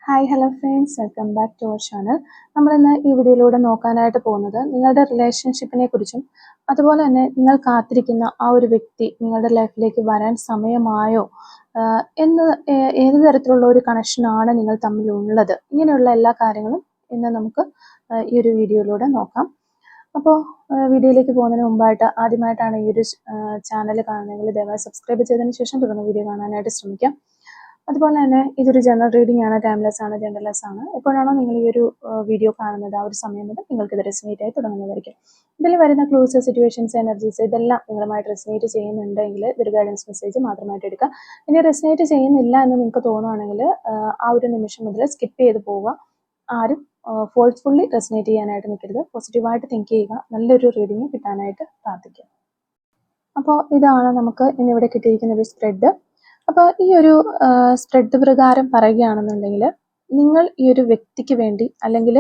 Hi hello friends, welcome back to our channel. നമ്മളിന്ന് ഈ വീഡിയോയിലൂടെ നോക്കാനായിട്ട് പോകുന്നത് നിങ്ങളുടെ റിലേഷൻഷിപ്പിനെ കുറിച്ചും അതുപോലെ തന്നെ നിങ്ങൾ കാത്തിരിക്കുന്ന ആ ഒരു വ്യക്തി നിങ്ങളുടെ ലൈഫിലേക്ക് വരാൻ സമയമായോ എന്ന് ഏത് തരത്തിലുള്ള ഒരു കണക്ഷനാണ് നിങ്ങൾ തമ്മിലുള്ളത്, ഇങ്ങനെയുള്ള എല്ലാ കാര്യങ്ങളും ഇന്ന് നമുക്ക് ഈ ഒരു വീഡിയോയിലൂടെ നോക്കാം. അപ്പോൾ വീഡിയോയിലേക്ക് പോകുന്നതിന് മുമ്പായിട്ട് ആദ്യമായിട്ടാണ് ഈ ഒരു ചാനൽ കാണുന്നതെങ്കിൽ ദയവായി സബ്സ്ക്രൈബ് ചെയ്തതിന് ശേഷം തുടർന്ന് വീഡിയോ കാണാനായിട്ട് ശ്രമിക്കാം. അതുപോലെ തന്നെ ഇതൊരു ജനറൽ റീഡിംഗ് ആണ്, ടൈംലെസ് ആണ്, ജെൻഡർലെസ് ആണ്. എപ്പോഴാണോ നിങ്ങൾ ഈ ഒരു വീഡിയോ കാണുന്നത് ആ ഒരു സമയം മുതൽ നിങ്ങൾക്ക് ഇത് റെസിനേറ്റ് ആയി തുടങ്ങുന്നതായിരിക്കും. ഇതിൽ വരുന്ന ക്ലൂസ്, സിറ്റുവേഷൻസ്, എനർജീസ് ഇതെല്ലാം നിങ്ങളുമായിട്ട് റെസിനേറ്റ് ചെയ്യുന്നുണ്ടെങ്കിൽ ഇതൊരു ഗൈഡൻസ് മെസ്സേജ് മാത്രമായിട്ട് എടുക്കുക. ഇനി റെസിനേറ്റ് ചെയ്യുന്നില്ല എന്ന് നിങ്ങൾക്ക് തോന്നുകയാണെങ്കിൽ ആ ഒരു നിമിഷം മുതൽ സ്കിപ്പ് ചെയ്ത് പോവുക. ആരും ഫോഴ്സ്ഫുള്ളി റെസിനേറ്റ് ചെയ്യാനായിട്ട് നിൽക്കരുത്. പോസിറ്റീവായിട്ട് തിങ്ക് ചെയ്യുക. നല്ലൊരു റീഡിങ് കിട്ടാനായിട്ട് പ്രാർത്ഥിക്കുക. അപ്പോൾ ഇതാണ് നമുക്ക് ഇന്നിവിടെ കിട്ടിയിരിക്കുന്ന ഒരു സ്പ്രെഡ്. അപ്പോൾ ഈ ഒരു സ്പ്രെഡ് പ്രകാരം പറയുകയാണെന്നുണ്ടെങ്കിൽ നിങ്ങൾ ഈ ഒരു വ്യക്തിക്ക് വേണ്ടി അല്ലെങ്കിൽ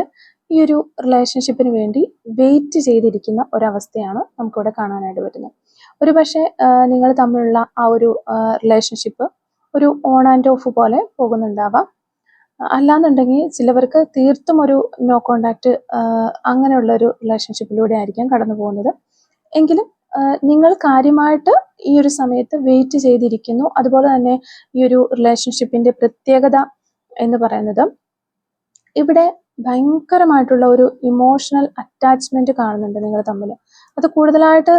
ഈ ഒരു റിലേഷൻഷിപ്പിന് വേണ്ടി വെയിറ്റ് ചെയ്തിരിക്കുന്ന ഒരവസ്ഥയാണ് നമുക്കിവിടെ കാണാനായിട്ട് പറ്റുന്നത്. ഒരു പക്ഷേ നിങ്ങൾ തമ്മിലുള്ള ആ ഒരു റിലേഷൻഷിപ്പ് ഒരു ഓൺ ആൻഡ് ഓഫ് പോലെ പോകുന്നുണ്ടാവാം. അല്ലാന്നുണ്ടെങ്കിൽ ചിലവർക്ക് തീർത്തും ഒരു നോ കോണ്ടാക്ട് അങ്ങനെയുള്ളൊരു റിലേഷൻഷിപ്പിലൂടെ ആയിരിക്കാം കടന്നു പോകുന്നത്. എങ്കിലും നിങ്ങൾ കാര്യമായിട്ട് ഈ ഒരു സമയത്ത് വെയിറ്റ് ചെയ്തിരിക്കുന്നു. അതുപോലെ തന്നെ ഈ ഒരു റിലേഷൻഷിപ്പിന്റെ പ്രത്യേകത എന്ന് പറയുന്നത് ഇവിടെ ഭയങ്കരമായിട്ടുള്ള ഒരു ഇമോഷണൽ അറ്റാച്ച്മെന്റ് കാണുന്നുണ്ട് നിങ്ങൾ തമ്മിൽ. അത് കൂടുതലായിട്ട്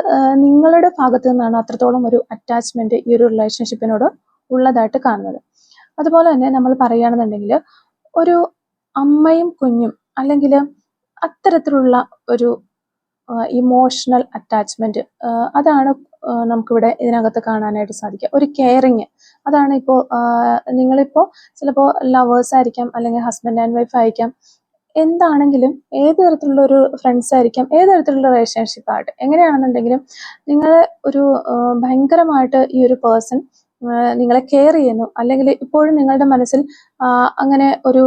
നിങ്ങളുടെ ഭാഗത്തു നിന്നാണ് അത്രത്തോളം ഒരു അറ്റാച്ച്മെന്റ് ഈ ഒരു റിലേഷൻഷിപ്പിനോട് ഉള്ളതായിട്ട് കാണുന്നത്. അതുപോലെ തന്നെ നമ്മൾ പറയുകയാണെന്നുണ്ടെങ്കിൽ ഒരു അമ്മയും കുഞ്ഞും അല്ലെങ്കിൽ അത്തരത്തിലുള്ള ഒരു ഇമോഷണൽ അറ്റാച്ച്മെന്റ് അതാണ് നമുക്കിവിടെ ഇതിനകത്ത് കാണാനായിട്ട് സാധിക്കുക. ഒരു കെയറിങ് അതാണ്. ഇപ്പോൾ നിങ്ങളിപ്പോൾ ചിലപ്പോൾ ലവേഴ്സ് ആയിരിക്കാം, അല്ലെങ്കിൽ ഹസ്ബൻഡ് ആൻഡ് വൈഫ് ആയിരിക്കാം, എന്താണെങ്കിലും ഏത് തരത്തിലുള്ള ഒരു ഫ്രണ്ട്സ് ആയിരിക്കാം, ഏത് തരത്തിലുള്ള റിലേഷൻഷിപ്പ് ആയിട്ട് എങ്ങനെയാണെന്നുണ്ടെങ്കിലും നിങ്ങളെ ഒരു ഭയങ്കരമായിട്ട് ഈ ഒരു പേഴ്സൺ നിങ്ങളെ കെയർ ചെയ്യുന്നു, അല്ലെങ്കിൽ ഇപ്പോഴും നിങ്ങളുടെ മനസ്സിൽ അങ്ങനെ ഒരു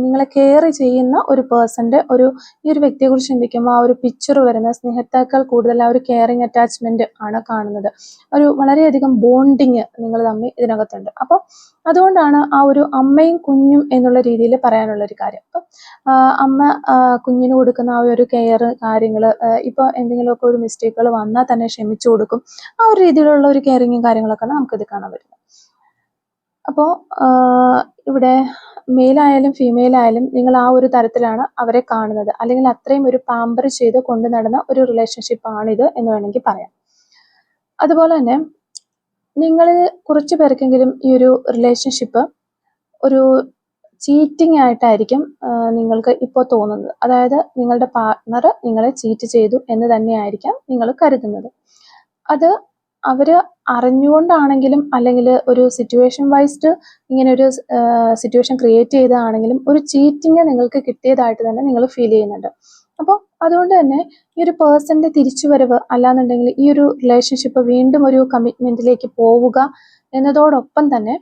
നിങ്ങളെ കെയർ ചെയ്യുന്ന ഒരു പേഴ്സന്റെ ഈ ഒരു വ്യക്തിയെക്കുറിച്ച് ചിന്തിക്കുമ്പോൾ ആ ഒരു പിക്ചർ വരുന്ന സ്നേഹത്തേക്കാൾ കൂടുതൽ ആ ഒരു കെയറിങ് അറ്റാച്ച്മെന്റ് ആണ് കാണുന്നത്. ഒരു വളരെയധികം ബോണ്ടിങ് നിങ്ങൾ തമ്മിൽ ഇതിനകത്തുണ്ട്. അപ്പോൾ അതുകൊണ്ടാണ് ആ ഒരു അമ്മയും കുഞ്ഞും എന്നുള്ള രീതിയിൽ പറയാനുള്ള ഒരു കാര്യം. അപ്പം അമ്മ കുഞ്ഞിന് കൊടുക്കുന്ന ആ ഒരു കെയർ കാര്യങ്ങൾ, ഇപ്പോൾ എന്തെങ്കിലുമൊക്കെ ഒരു മിസ്റ്റേക്കുകൾ വന്നാൽ തന്നെ ക്ഷമിച്ചു കൊടുക്കും. ആ ഒരു രീതിയിലുള്ള ഒരു കെയറിങ്ങും കാര്യങ്ങളൊക്കെയാണ് നമുക്കിത് കാണാൻ പറ്റുന്നത്. അപ്പോൾ ഇവിടെ മെയിലായാലും ഫീമെയിൽ ആയാലും നിങ്ങൾ ആ ഒരു തരത്തിലാണ് അവരെ കാണുന്നത്, അല്ലെങ്കിൽ അത്രയും ഒരു പാമ്പർ ചെയ്ത് കൊണ്ടു നടന്ന ഒരു റിലേഷൻഷിപ്പ് ആണിത് എന്ന് വേണമെങ്കിൽ പറയാം. അതുപോലെ തന്നെ നിങ്ങൾ കുറച്ച് പേർക്കെങ്കിലും ഈ ഒരു റിലേഷൻഷിപ്പ് ഒരു ചീറ്റിംഗ് ആയിട്ടായിരിക്കും നിങ്ങൾക്ക് ഇപ്പോൾ തോന്നുന്നത്. അതായത് നിങ്ങളുടെ പാർട്ട്ണർ നിങ്ങളെ ചീറ്റ് ചെയ്തു എന്ന് തന്നെയായിരിക്കാം നിങ്ങൾ കരുതുന്നത്. അത് അവർ അറിഞ്ഞുകൊണ്ടാണെങ്കിലും അല്ലെങ്കിൽ ഒരു സിറ്റുവേഷൻ വൈസ്ഡ് ഇങ്ങനെ ഒരു സിറ്റുവേഷൻ ക്രിയേറ്റ് ചെയ്തതാണെങ്കിലും ഒരു ചീറ്റിങ് നിങ്ങൾക്ക് കിട്ടിയതായിട്ട് തന്നെ നിങ്ങൾ ഫീൽ ചെയ്യുന്നുണ്ട്. അപ്പോൾ അതുകൊണ്ട് തന്നെ ഈ ഒരു പേഴ്സന്റെ തിരിച്ചുവരവ്, അല്ലാന്നുണ്ടെങ്കിൽ ഈ ഒരു റിലേഷൻഷിപ്പ് വീണ്ടും ഒരു കമ്മിറ്റ്മെന്റിലേക്ക് പോവുക എന്നതോടൊപ്പം തന്നെ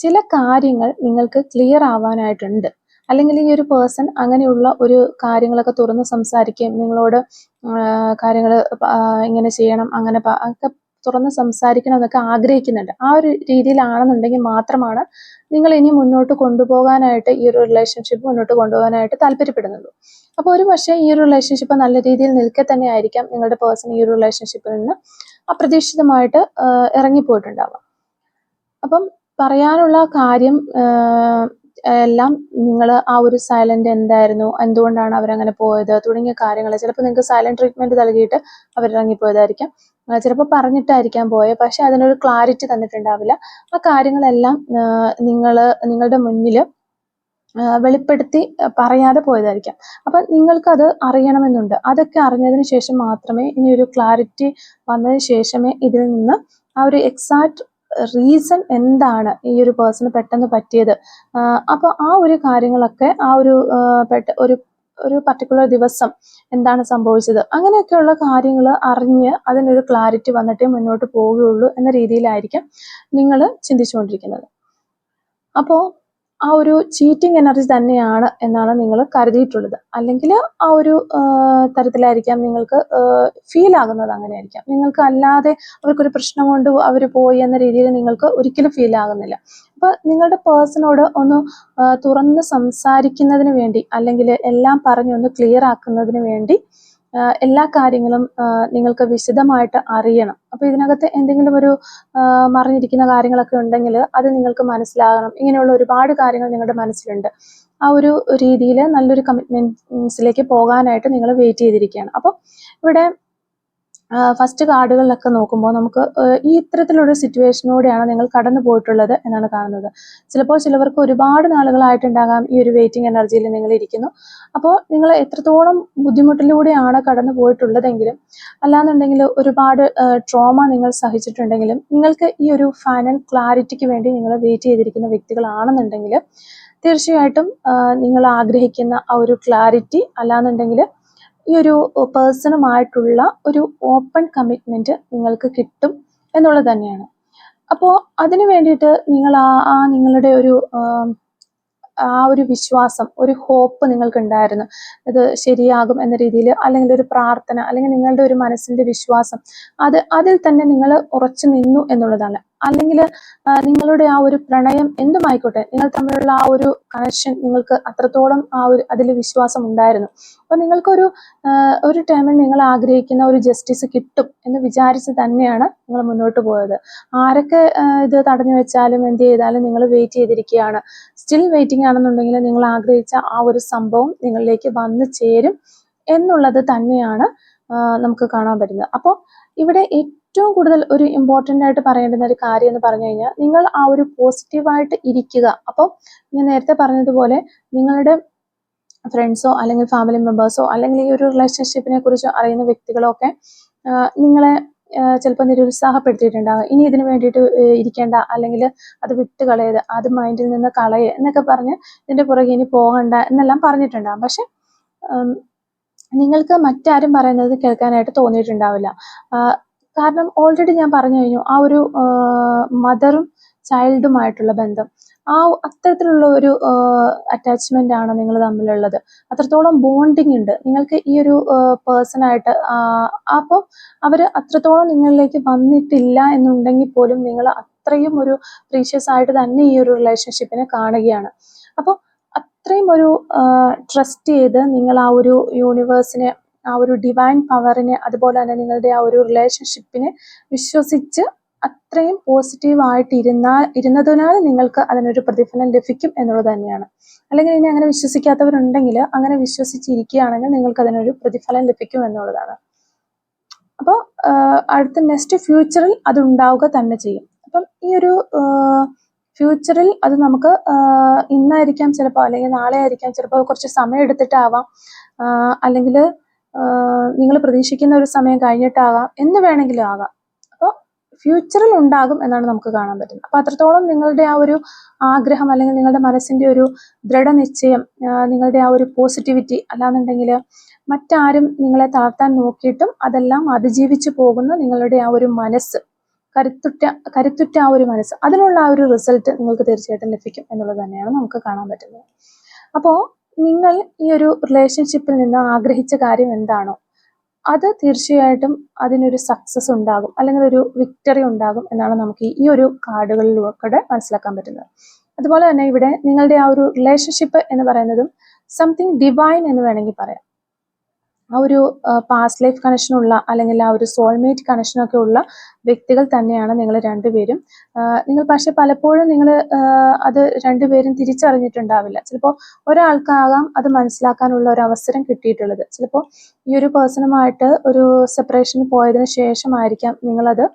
ചില കാര്യങ്ങൾ നിങ്ങൾക്ക് ക്ലിയർ ആവാനായിട്ടുണ്ട്. അല്ലെങ്കിൽ ഈ ഒരു പേഴ്സൺ അങ്ങനെയുള്ള ഒരു കാര്യങ്ങളൊക്കെ തുറന്ന് സംസാരിക്കുകയും നിങ്ങളോട് കാര്യങ്ങൾ ഇങ്ങനെ ചെയ്യണം അങ്ങനെ ഒക്കെ തുറന്ന് സംസാരിക്കണം എന്നൊക്കെ ആഗ്രഹിക്കുന്നുണ്ട്. ആ ഒരു രീതിയിലാണെന്നുണ്ടെങ്കിൽ മാത്രമാണ് നിങ്ങൾ ഇനി മുന്നോട്ട് കൊണ്ടുപോകാനായിട്ട് ഈ ഒരു റിലേഷൻഷിപ്പ് മുന്നോട്ട് കൊണ്ടുപോകാനായിട്ട് താല്പര്യപ്പെടുന്നുള്ളൂ. അപ്പോൾ ഒരു പക്ഷേ ഈ ഒരു റിലേഷൻഷിപ്പ് നല്ല രീതിയിൽ നിൽക്കെ തന്നെ ആയിരിക്കാം നിങ്ങളുടെ പേഴ്സൺ ഈ ഒരു റിലേഷൻഷിപ്പിൽ നിന്ന് അപ്രതീക്ഷിതമായിട്ട് ഇറങ്ങിപ്പോയിട്ടുണ്ടാവാം. അപ്പം പറയാനുള്ള കാര്യം എല്ലാം നിങ്ങൾ ആ ഒരു സൈലന്റ് എന്തായിരുന്നു, എന്തുകൊണ്ടാണ് അവരങ്ങനെ പോയത് തുടങ്ങിയ കാര്യങ്ങൾ ചിലപ്പോൾ നിങ്ങൾക്ക് സൈലന്റ് ട്രീറ്റ്മെന്റ് നൽകിയിട്ട് അവരിറങ്ങിപ്പോയതായിരിക്കാം. ചിലപ്പോൾ പറഞ്ഞിട്ടായിരിക്കാം പോയത്, പക്ഷെ അതിനൊരു ക്ലാരിറ്റി തന്നിട്ടുണ്ടാവില്ല. ആ കാര്യങ്ങളെല്ലാം നിങ്ങളുടെ മുന്നിൽ വെളിപ്പെടുത്തി പറയാതെ പോയതായിരിക്കാം. അപ്പം നിങ്ങൾക്കത് അറിയണമെന്നുണ്ട്. അതൊക്കെ അറിഞ്ഞതിന് ശേഷം മാത്രമേ ഇനി ഒരു ക്ലാരിറ്റി വന്നതിന് ശേഷമേ ഇതിൽ നിന്ന് ആ ഒരു എക്സാക്ട് റീസൺ എന്താണ് ഈ ഒരു പേഴ്സണ് പെട്ടെന്ന് പറ്റിയത്, അപ്പോൾ ആ ഒരു കാര്യങ്ങളൊക്കെ ആ ഒരു ഒരു പർട്ടിക്കുലർ ദിവസം എന്താണ് സംഭവിച്ചത്, അങ്ങനെയൊക്കെയുള്ള കാര്യങ്ങൾ അറിഞ്ഞ് അതിനൊരു ക്ലാരിറ്റി വന്നിട്ടേ മുന്നോട്ട് പോവുകയുള്ളൂ എന്ന രീതിയിലായിരിക്കാം നിങ്ങൾ ചിന്തിച്ചുകൊണ്ടിരിക്കുന്നത്. അപ്പോൾ ആ ഒരു ചീറ്റിംഗ് എനർജി തന്നെയാണ് എന്നാണ് നിങ്ങൾ കരുതിയിട്ടുള്ളത്. അല്ലെങ്കിൽ ആ ഒരു തരത്തിലായിരിക്കാം നിങ്ങൾക്ക് ഫീൽ ആകുന്നത്. അങ്ങനെയായിരിക്കാം. നിങ്ങൾക്ക് അല്ലാതെ അവർക്കൊരു പ്രശ്നം കൊണ്ട് അവർ പോയി എന്ന രീതിയിൽ നിങ്ങൾക്ക് ഒരിക്കലും ഫീൽ ആകുന്നില്ല. അപ്പോൾ നിങ്ങളുടെ പേഴ്സണോട് ഒന്ന് തുറന്ന് സംസാരിക്കുന്നതിന് വേണ്ടി, അല്ലെങ്കിൽ എല്ലാം പറഞ്ഞൊന്ന് ക്ലിയർ ആക്കുന്നതിന് വേണ്ടി എല്ലാ കാര്യങ്ങളും നിങ്ങൾക്ക് വിശദമായിട്ട് അറിയണം. അപ്പോൾ ഇതിനകത്ത് എന്തെങ്കിലും ഒരു മറിഞ്ഞിരിക്കുന്ന കാര്യങ്ങളൊക്കെ ഉണ്ടെങ്കിൽ അത് നിങ്ങൾക്ക് മനസ്സിലാകണം. ഇങ്ങനെയുള്ള ഒരുപാട് കാര്യങ്ങൾ നിങ്ങളുടെ മനസ്സിലുണ്ട്. ആ ഒരു രീതിയിൽ നല്ലൊരു കമ്മിറ്റ്മെന്റ്സിലേക്ക് പോകാനായിട്ട് നിങ്ങൾ വെയിറ്റ് ചെയ്തിരിക്കുകയാണ്. അപ്പോൾ ഇവിടെ ഫസ്റ്റ് കാർഡുകളിലൊക്കെ നോക്കുമ്പോൾ നമുക്ക് ഈ ഇത്തരത്തിലൊരു സിറ്റുവേഷനോടെയാണ് നിങ്ങൾ കടന്നു പോയിട്ടുള്ളത് എന്നാണ് കാണുന്നത്. ചിലപ്പോൾ ചിലവർക്ക് ഒരുപാട് നാളുകളായിട്ടുണ്ടാകാം ഈ ഒരു വെയിറ്റിംഗ് എനർജിയിൽ നിങ്ങൾ ഇരിക്കുന്നു. അപ്പോൾ നിങ്ങൾ എത്രത്തോളം ബുദ്ധിമുട്ടിലൂടെയാണ് കടന്നു പോയിട്ടുള്ളതെങ്കിലും, അല്ലാന്നുണ്ടെങ്കിൽ ഒരുപാട് ട്രോമ നിങ്ങൾ സഹിച്ചിട്ടുണ്ടെങ്കിലും, നിങ്ങൾക്ക് ഈ ഒരു ഫൈനൽ ക്ലാരിറ്റിക്ക് വേണ്ടി നിങ്ങൾ വെയിറ്റ് ചെയ്തിരിക്കുന്ന വ്യക്തികളാണെന്നുണ്ടെങ്കിൽ തീർച്ചയായിട്ടും നിങ്ങൾ ആഗ്രഹിക്കുന്ന ആ ഒരു ക്ലാരിറ്റി, അല്ലാന്നുണ്ടെങ്കിൽ ഈ ഒരു പേഴ്സണുമായിട്ടുള്ള ഒരു ഓപ്പൺ കമ്മിറ്റ്മെന്റ് നിങ്ങൾക്ക് കിട്ടും എന്നുള്ളത് തന്നെയാണ്. അപ്പോൾ അതിനു വേണ്ടിയിട്ട് നിങ്ങൾ നിങ്ങളുടെ ആ ഒരു വിശ്വാസം, ഒരു ഹോപ്പ് നിങ്ങൾക്ക് ഉണ്ടായിരുന്നു, ഇത് ശരിയാകും എന്ന രീതിയിൽ, അല്ലെങ്കിൽ ഒരു പ്രാർത്ഥന, അല്ലെങ്കിൽ നിങ്ങളുടെ ഒരു മനസ്സിന്റെ വിശ്വാസം, അതിൽ തന്നെ നിങ്ങൾ ഉറച്ചു നിന്നു എന്നുള്ളതാണ്. അല്ലെങ്കിൽ നിങ്ങളുടെ ആ ഒരു പ്രണയം എന്തുമായിക്കോട്ടെ, നിങ്ങൾ തമ്മിലുള്ള ആ ഒരു കണക്ഷൻ നിങ്ങൾക്ക് അത്രത്തോളം അതിൽ വിശ്വാസം ഉണ്ടായിരുന്നു. അപ്പൊ നിങ്ങൾക്കൊരു ടൈമിൽ നിങ്ങൾ ആഗ്രഹിക്കുന്ന ഒരു ജസ്റ്റിസ് കിട്ടും എന്ന് വിചാരിച്ച് തന്നെയാണ് നിങ്ങൾ മുന്നോട്ട് പോയത്. ആരൊക്കെ ഇത് തടഞ്ഞു വെച്ചാലും എന്ത് ചെയ്താലും നിങ്ങൾ വെയിറ്റ് ചെയ്തിരിക്കുകയാണ്. സ്റ്റിൽ വെയിറ്റിംഗ് ആണെന്നുണ്ടെങ്കിൽ നിങ്ങൾ ആഗ്രഹിച്ച ആ ഒരു സംഭവം നിങ്ങളിലേക്ക് വന്നു ചേരും എന്നുള്ളത് തന്നെയാണ് നമുക്ക് കാണാൻ പറ്റുന്നത്. അപ്പോൾ ഇവിടെ ഏറ്റവും കൂടുതൽ ഒരു ഇമ്പോർട്ടൻ്റ് ആയിട്ട് പറയേണ്ടുന്ന ഒരു കാര്യം എന്ന് പറഞ്ഞു കഴിഞ്ഞാൽ, നിങ്ങൾ ആ ഒരു പോസിറ്റീവായിട്ട് ഇരിക്കുക. അപ്പോൾ ഞാൻ നേരത്തെ പറഞ്ഞതുപോലെ നിങ്ങളുടെ ഫ്രണ്ട്സോ അല്ലെങ്കിൽ ഫാമിലി മെമ്പേഴ്സോ അല്ലെങ്കിൽ ഈ ഒരു റിലേഷൻഷിപ്പിനെ കുറിച്ച് അറിയുന്ന വ്യക്തികളോ ഒക്കെ നിങ്ങളെ ചിലപ്പോൾ നിരുത്സാഹപ്പെടുത്തിയിട്ടുണ്ടാകും. ഇനി ഇതിനു വേണ്ടിയിട്ട് ഇരിക്കേണ്ട, അല്ലെങ്കിൽ അത് വിട്ട് കളയത്, അത് മൈൻഡിൽ നിന്ന് കളയുക എന്നൊക്കെ പറഞ്ഞ് ഇതിൻ്റെ പുറകെ ഇനി പോകണ്ട എന്നെല്ലാം പറഞ്ഞിട്ടുണ്ടാകും. പക്ഷെ നിങ്ങൾക്ക് മറ്റാരും പറയുന്നത് കേൾക്കാനായിട്ട് തോന്നിയിട്ടുണ്ടാവില്ല. കാരണം ഓൾറെഡി ഞാൻ പറഞ്ഞു കഴിഞ്ഞു, ആ ഒരു മദറും ചൈൽഡുമായിട്ടുള്ള ബന്ധം, അത്തരത്തിലുള്ള ഒരു അറ്റാച്ച്മെന്റ് ആണ് നിങ്ങൾ തമ്മിലുള്ളത്. അത്രത്തോളം ബോണ്ടിങ് ഉണ്ട് നിങ്ങൾക്ക് ഈ ഒരു പേഴ്സണായിട്ട്. അപ്പോൾ അവർ അത്രത്തോളം നിങ്ങളിലേക്ക് വന്നിട്ടില്ല എന്നുണ്ടെങ്കിൽ പോലും നിങ്ങൾ അത്രയും ഒരു പ്രീഷ്യസ് ആയിട്ട് തന്നെ ഈ ഒരു റിലേഷൻഷിപ്പിനെ കാണുകയാണ്. അപ്പോൾ അത്രയും ഒരു ട്രസ്റ്റ് ചെയ്ത് നിങ്ങൾ ആ ഒരു യൂണിവേഴ്സിനെ, ആ ഒരു ഡിവൈൻ പവറിനെ, അതുപോലെ തന്നെ നിങ്ങളുടെ ആ ഒരു റിലേഷൻഷിപ്പിനെ വിശ്വസിച്ച് അത്രയും പോസിറ്റീവായിട്ട് ഇരുന്നതിനാൽ നിങ്ങൾക്ക് അതിനൊരു പ്രതിഫലം ലഭിക്കും എന്നുള്ളത് തന്നെയാണ്. അല്ലെങ്കിൽ ഇനി അങ്ങനെ വിശ്വസിക്കാത്തവരുണ്ടെങ്കിൽ അങ്ങനെ വിശ്വസിച്ചിരിക്കുകയാണെങ്കിൽ നിങ്ങൾക്ക് അതിനൊരു പ്രതിഫലം ലഭിക്കും എന്നുള്ളതാണ്. അപ്പോൾ അടുത്ത നെക്സ്റ്റ് ഫ്യൂച്ചറിൽ അത് ഉണ്ടാവുക തന്നെ ചെയ്യും. അപ്പം ഈ ഒരു ഫ്യൂച്ചറിൽ അത് നമുക്ക് ഇന്നായിരിക്കാം ചിലപ്പോൾ, അല്ലെങ്കിൽ നാളെ ആയിരിക്കാം ചിലപ്പോൾ, കുറച്ച് സമയം എടുത്തിട്ടാവാം, അല്ലെങ്കിൽ നിങ്ങൾ പ്രതീക്ഷിക്കുന്ന ഒരു സമയം കഴിഞ്ഞിട്ടാകാം, എന്ന് വേണമെങ്കിലും ആകാം. അപ്പോൾ ഫ്യൂച്ചറിൽ ഉണ്ടാകും എന്നാണ് നമുക്ക് കാണാൻ പറ്റുന്നത്. അപ്പോൾ അത്രത്തോളം നിങ്ങളുടെ ആ ഒരു ആഗ്രഹം, അല്ലെങ്കിൽ നിങ്ങളുടെ മനസ്സിന്റെ ഒരു ദൃഢനിശ്ചയം, നിങ്ങളുടെ ആ ഒരു പോസിറ്റിവിറ്റി, അല്ലാന്നുണ്ടെങ്കിൽ മറ്റാരും നിങ്ങളെ താഴ്ത്താൻ നോക്കിയിട്ടും അതെല്ലാം അതിജീവിച്ചു പോകുന്ന നിങ്ങളുടെ ആ ഒരു മനസ്സ്, കരുത്തുറ്റ ആ ഒരു മനസ്സ്, അതിനുള്ള ആ ഒരു റിസൾട്ട് നിങ്ങൾക്ക് തീർച്ചയായിട്ടും ലഭിക്കും എന്നുള്ളത് തന്നെയാണ് നമുക്ക് കാണാൻ പറ്റുന്നത്. അപ്പോൾ നിങ്ങൾ ഈ ഒരു റിലേഷൻഷിപ്പിൽ നിന്ന് ആഗ്രഹിച്ച കാര്യം എന്താണോ അത് തീർച്ചയായിട്ടും അതിനൊരു സക്സസ് ഉണ്ടാകും, അല്ലെങ്കിൽ ഒരു വിക്ടറി ഉണ്ടാകും എന്നാണ് നമുക്ക് ഈ ഒരു കാർഡുകളിലൂടെ മനസ്സിലാക്കാൻ പറ്റുന്നത്. അതുപോലെ തന്നെ ഇവിടെ നിങ്ങളുടെ ആ ഒരു റിലേഷൻഷിപ്പ് എന്ന് പറയുന്നതും സംതിങ് ഡിവൈൻ എന്ന് വേണമെങ്കിൽ പറയാം. ആ ഒരു പാസ്റ്റ് ലൈഫ് കണക്ഷനുള്ള, അല്ലെങ്കിൽ ആ ഒരു സോൾമേറ്റ് കണക്ഷനൊക്കെ ഉള്ള വ്യക്തികൾ തന്നെയാണ് നിങ്ങൾ രണ്ടുപേരും. നിങ്ങൾ പക്ഷെ പലപ്പോഴും നിങ്ങൾ അത് രണ്ടുപേരും തിരിച്ചറിഞ്ഞിട്ടുണ്ടാവില്ല. ചിലപ്പോൾ ഒരാൾക്കാകാം അത് മനസ്സിലാക്കാനുള്ള ഒരു അവസരം കിട്ടിയിട്ടുള്ളത്. ചിലപ്പോൾ ഈ ഒരു പേഴ്സണുമായിട്ട് ഒരു സെപ്പറേഷൻ പോയതിനു ശേഷമായിരിക്കാം നിങ്ങളത്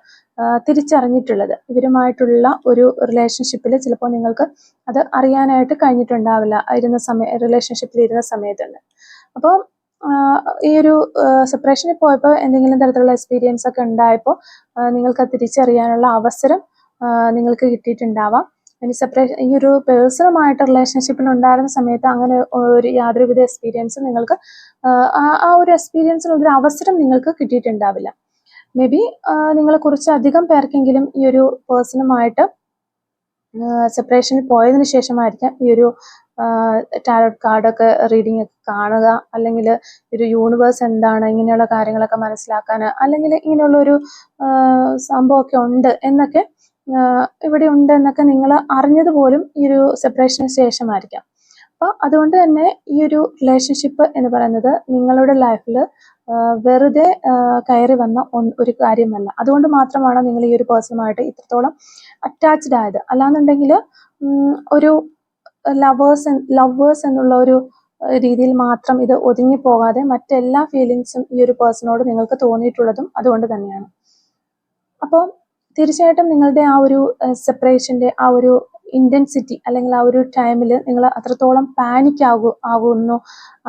തിരിച്ചറിഞ്ഞിട്ടുള്ളത്. ഇവരുമായിട്ടുള്ള ഒരു റിലേഷൻഷിപ്പിൽ ചിലപ്പോൾ നിങ്ങൾക്ക് അത് അറിയാനായിട്ട് കഴിഞ്ഞിട്ടുണ്ടാവില്ല റിലേഷൻഷിപ്പിൽ ഇരുന്ന സമയത്തുണ്ട്. അപ്പോൾ ഈ ഒരു സെപ്പറേഷനിൽ പോയപ്പോൾ എന്തെങ്കിലും തരത്തിലുള്ള എക്സ്പീരിയൻസ് ഒക്കെ ഉണ്ടായപ്പോൾ നിങ്ങൾക്ക് തിരിച്ചറിയാനുള്ള അവസരം നിങ്ങൾക്ക് കിട്ടിയിട്ടുണ്ടാവാം. ഇനി ഈ ഒരു പേഴ്സണുമായിട്ട് റിലേഷൻഷിപ്പിൽ ഉണ്ടായിരുന്ന സമയത്ത് അങ്ങനെ ഒരു യാതൊരുവിധ എക്സ്പീരിയൻസും നിങ്ങൾക്ക് ആ ഒരു എക്സ്പീരിയൻസിന് ഒരു അവസരം നിങ്ങൾക്ക് കിട്ടിയിട്ടുണ്ടാവില്ല. മേ ബി നിങ്ങളെ കുറിച്ച് അധികം പേർക്കെങ്കിലും ഈ ഒരു പേഴ്സണുമായിട്ട് സെപ്പറേഷനിൽ പോയതിന് ശേഷമായിരിക്കാം ഈ ഒരു ടാരോട്ട് കാർഡൊക്കെ റീഡിംഗ് ഒക്കെ കാണുക, അല്ലെങ്കിൽ ഒരു യൂണിവേഴ്സ് എന്താണ്, ഇങ്ങനെയുള്ള കാര്യങ്ങളൊക്കെ മനസ്സിലാക്കാൻ, അല്ലെങ്കിൽ ഇങ്ങനെയുള്ളൊരു സംഭവമൊക്കെ ഉണ്ട് എന്നൊക്കെ ഇവിടെ ഉണ്ട് എന്നൊക്കെ നിങ്ങൾ അറിഞ്ഞത് പോലും ഈ ഒരു സെപ്പറേഷന് ശേഷമായിരിക്കാം. അപ്പോൾ അതുകൊണ്ട് തന്നെ ഈ ഒരു റിലേഷൻഷിപ്പ് എന്ന് പറയുന്നത് നിങ്ങളുടെ ലൈഫിൽ വെറുതെ കയറി വന്ന ഒരു കാര്യമല്ല. അതുകൊണ്ട് മാത്രമാണ് നിങ്ങൾ ഈ ഒരു പേഴ്സണുമായിട്ട് ഇത്രത്തോളം അറ്റാച്ച്ഡ് ആയത്. അല്ലാന്നുണ്ടെങ്കിൽ ഒരു ലവേഴ്സ് എന്നുള്ള ഒരു രീതിയിൽ മാത്രം ഇത് ഒതുങ്ങി പോകാതെ മറ്റെല്ലാ ഫീലിങ്സും ഈ ഒരു പേഴ്സണോട് നിങ്ങൾക്ക് തോന്നിയിട്ടുള്ളതും അതുകൊണ്ട് തന്നെയാണ്. അപ്പോൾ തീർച്ചയായിട്ടും നിങ്ങളുടെ ആ ഒരു സെപ്പറേഷൻ്റെ ആ ഒരു ഇൻറ്റൻസിറ്റി, അല്ലെങ്കിൽ ആ ഒരു ടൈമിൽ നിങ്ങൾ അത്രത്തോളം പാനിക് ആകുന്നു,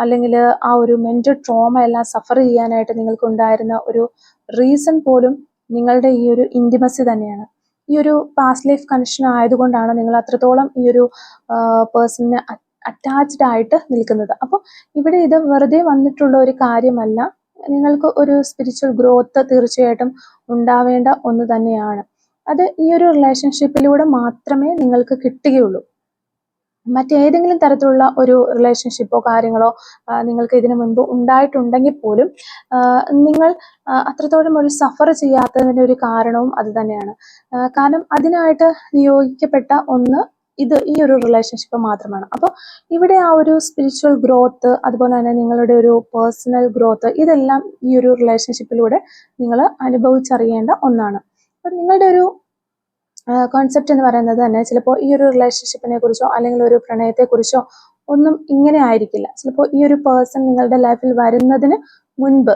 അല്ലെങ്കിൽ ആ ഒരു മെൻ്റൽ ട്രോമ എല്ലാം സഫർ ചെയ്യാനായിട്ട് നിങ്ങൾക്ക് ഉണ്ടായിരുന്ന ഒരു റീസൺ പോലും നിങ്ങളുടെ ഈ ഒരു ഇൻറ്റിമസി തന്നെയാണ്. ഈ ഒരു പാസ്റ്റ് ലൈഫ് കണക്ഷൻ ആയതുകൊണ്ടാണ് നിങ്ങൾ അത്രത്തോളം ഈ ഒരു പേഴ്സണിനെ അറ്റാച്ച്ഡ് ആയിട്ട് നിൽക്കുന്നത്. അപ്പോൾ ഇവിടെ ഇത് വെറുതെ വന്നിട്ടുള്ള ഒരു കാര്യമല്ല. നിങ്ങൾക്ക് ഒരു സ്പിരിച്വൽ ഗ്രോത്ത് തീർച്ചയായിട്ടും ഉണ്ടാവേണ്ട ഒന്ന് തന്നെയാണ്. അത് ഈ ഒരു റിലേഷൻഷിപ്പിലൂടെ മാത്രമേ നിങ്ങൾക്ക് കിട്ടുകയുള്ളൂ. മറ്റേതെങ്കിലും തരത്തിലുള്ള ഒരു റിലേഷൻഷിപ്പോ കാര്യങ്ങളോ നിങ്ങൾക്ക് ഇതിനു മുൻപ് ഉണ്ടായിട്ടുണ്ടെങ്കിൽ പോലും നിങ്ങൾ അത്രത്തോളം ഒരു സഫർ ചെയ്യാത്തതിൻ്റെ ഒരു കാരണവും അത് തന്നെയാണ്. കാരണം അതിനായിട്ട് നിയോഗിക്കപ്പെട്ട ഒന്ന് ഈ ഒരു റിലേഷൻഷിപ്പ് മാത്രമാണ്. അപ്പോൾ ഇവിടെ ആ ഒരു സ്പിരിച്വൽ ഗ്രോത്ത്, അതുപോലെ തന്നെ നിങ്ങളുടെ ഒരു പേഴ്സണൽ ഗ്രോത്ത്, ഇതെല്ലാം ഈ ഒരു റിലേഷൻഷിപ്പിലൂടെ നിങ്ങൾ അനുഭവിച്ചറിയേണ്ട ഒന്നാണ്. അപ്പം നിങ്ങളുടെ ഒരു കോൺസെപ്റ്റ് എന്ന് പറയുന്നത് തന്നെ ചിലപ്പോൾ ഈ ഒരു റിലേഷൻഷിപ്പിനെ കുറിച്ചോ അല്ലെങ്കിൽ ഒരു പ്രണയത്തെക്കുറിച്ചോ ഒന്നും ഇങ്ങനെ ആയിരിക്കില്ല. ചിലപ്പോൾ ഈ ഒരു പേഴ്സൺ നിങ്ങളുടെ ലൈഫിൽ വരുന്നതിന് മുൻപ്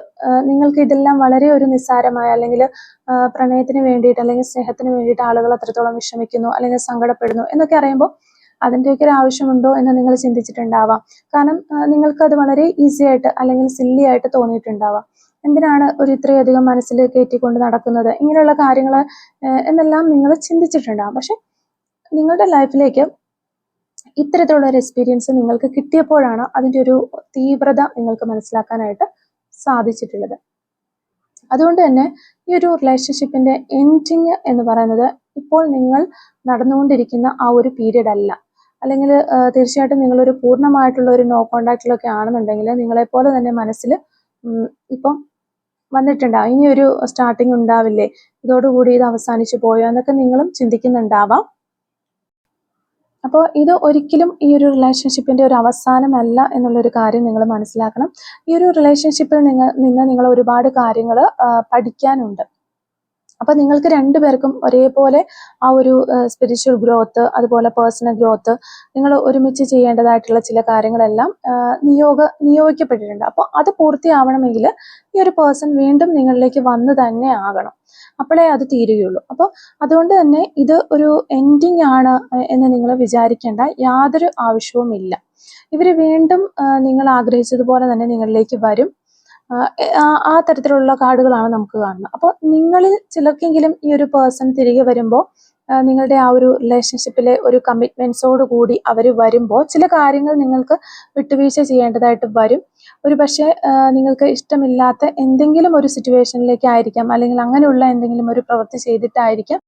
നിങ്ങൾക്ക് ഇതെല്ലാം വളരെ ഒരു നിസ്സാരമായ, അല്ലെങ്കിൽ പ്രണയത്തിന് വേണ്ടിയിട്ട് അല്ലെങ്കിൽ സ്നേഹത്തിന് വേണ്ടിയിട്ട് ആളുകൾ അത്രത്തോളം വിഷമിക്കുന്നു അല്ലെങ്കിൽ സങ്കടപ്പെടുന്നു എന്നൊക്കെ അറിയുമ്പോൾ അതിൻ്റെയൊക്കെ ഒരു ആവശ്യമുണ്ടോ എന്ന് നിങ്ങൾ ചിന്തിച്ചിട്ടുണ്ടാവാം. കാരണം നിങ്ങൾക്കത് വളരെ ഈസി ആയിട്ട് അല്ലെങ്കിൽ സില്ലി ആയിട്ട് തോന്നിയിട്ടുണ്ടാവാം. എന്തിനാണ് ഒരു ഇത്രയധികം മനസ്സിൽ കയറ്റിക്കൊണ്ട് നടക്കുന്നത്, ഇങ്ങനെയുള്ള കാര്യങ്ങൾ എന്നെല്ലാം നിങ്ങൾ ചിന്തിച്ചിട്ടുണ്ടാകും. പക്ഷെ നിങ്ങളുടെ ലൈഫിലേക്ക് ഇത്തരത്തിലുള്ള ഒരു എക്സ്പീരിയൻസ് നിങ്ങൾക്ക് കിട്ടിയപ്പോഴാണ് അതിൻ്റെ ഒരു തീവ്രത നിങ്ങൾക്ക് മനസ്സിലാക്കാനായിട്ട് സാധിച്ചിട്ടുള്ളത്. അതുകൊണ്ട് തന്നെ ഈ ഒരു റിലേഷൻഷിപ്പിൻ്റെ എൻഡിങ് എന്ന് പറയുന്നത് ഇപ്പോൾ നിങ്ങൾ നടന്നുകൊണ്ടിരിക്കുന്ന ആ ഒരു പീരീഡ് അല്ല. അല്ലെങ്കിൽ തീർച്ചയായിട്ടും നിങ്ങളൊരു പൂർണ്ണമായിട്ടുള്ള ഒരു നോ കോണ്ടാക്റ്റിലൊക്കെ ആണെന്നുണ്ടെങ്കിൽ നിങ്ങളെപ്പോലെ തന്നെ മനസ്സിൽ ഇപ്പം വന്നിട്ടുണ്ടാവും, ഇനിയൊരു സ്റ്റാർട്ടിങ് ഉണ്ടാവില്ലേ, ഇതോടുകൂടി ഇത് അവസാനിച്ചു പോയോ എന്നൊക്കെ നിങ്ങളും ചിന്തിക്കുന്നുണ്ടാവാം. അപ്പോൾ ഇത് ഒരിക്കലും ഈ ഒരു റിലേഷൻഷിപ്പിൻ്റെ ഒരു അവസാനമല്ല എന്നുള്ളൊരു കാര്യം നിങ്ങൾ മനസ്സിലാക്കണം. ഈ ഒരു റിലേഷൻഷിപ്പിൽ നിങ്ങൾ ഒരുപാട് കാര്യങ്ങൾ പഠിക്കാനുണ്ട്. അപ്പോൾ നിങ്ങൾക്ക് രണ്ടുപേർക്കും ഒരേപോലെ ആ ഒരു സ്പിരിച്വൽ ഗ്രോത്ത്, അതുപോലെ പേഴ്സണൽ ഗ്രോത്ത്, നിങ്ങൾ ഒരുമിച്ച് ചെയ്യേണ്ടതായിട്ടുള്ള ചില കാര്യങ്ങളെല്ലാം നിയോഗിക്കപ്പെട്ടിട്ടുണ്ട്. അപ്പോൾ അത് പൂർത്തിയാവണമെങ്കിൽ ഈ ഒരു പേഴ്സൺ വീണ്ടും നിങ്ങളിലേക്ക് വന്ന് തന്നെ ആകണം, അപ്പോഴേ അത് തീരുകയുള്ളൂ. അപ്പോൾ അതുകൊണ്ട് തന്നെ ഇത് ഒരു എൻഡിങ് ആണ് എന്ന് നിങ്ങൾ വിചാരിക്കേണ്ട യാതൊരു ആവശ്യവുമില്ല. ഇവർ വീണ്ടും നിങ്ങൾ ആഗ്രഹിച്ചതുപോലെ തന്നെ നിങ്ങളിലേക്ക് വരും. ആ തരത്തിലുള്ള കാർഡുകളാണ് നമുക്ക് കാണുന്നത്. അപ്പോൾ നിങ്ങളിൽ ചിലർക്കെങ്കിലും ഈ ഒരു പേഴ്സൺ തിരികെ വരുമ്പോൾ, നിങ്ങളുടെ ആ ഒരു റിലേഷൻഷിപ്പിലെ ഒരു കമ്മിറ്റ്മെൻറ്റ്സോട് കൂടി അവർ വരുമ്പോൾ ചില കാര്യങ്ങൾ നിങ്ങൾക്ക് വിട്ടുവീഴ്ച ചെയ്യേണ്ടതായിട്ട് വരും. ഒരു പക്ഷേ നിങ്ങൾക്ക് ഇഷ്ടമില്ലാത്ത എന്തെങ്കിലും ഒരു സിറ്റുവേഷനിലേക്കായിരിക്കാം, അല്ലെങ്കിൽ അങ്ങനെയുള്ള എന്തെങ്കിലും ഒരു പ്രവൃത്തി ചെയ്തിട്ടായിരിക്കാം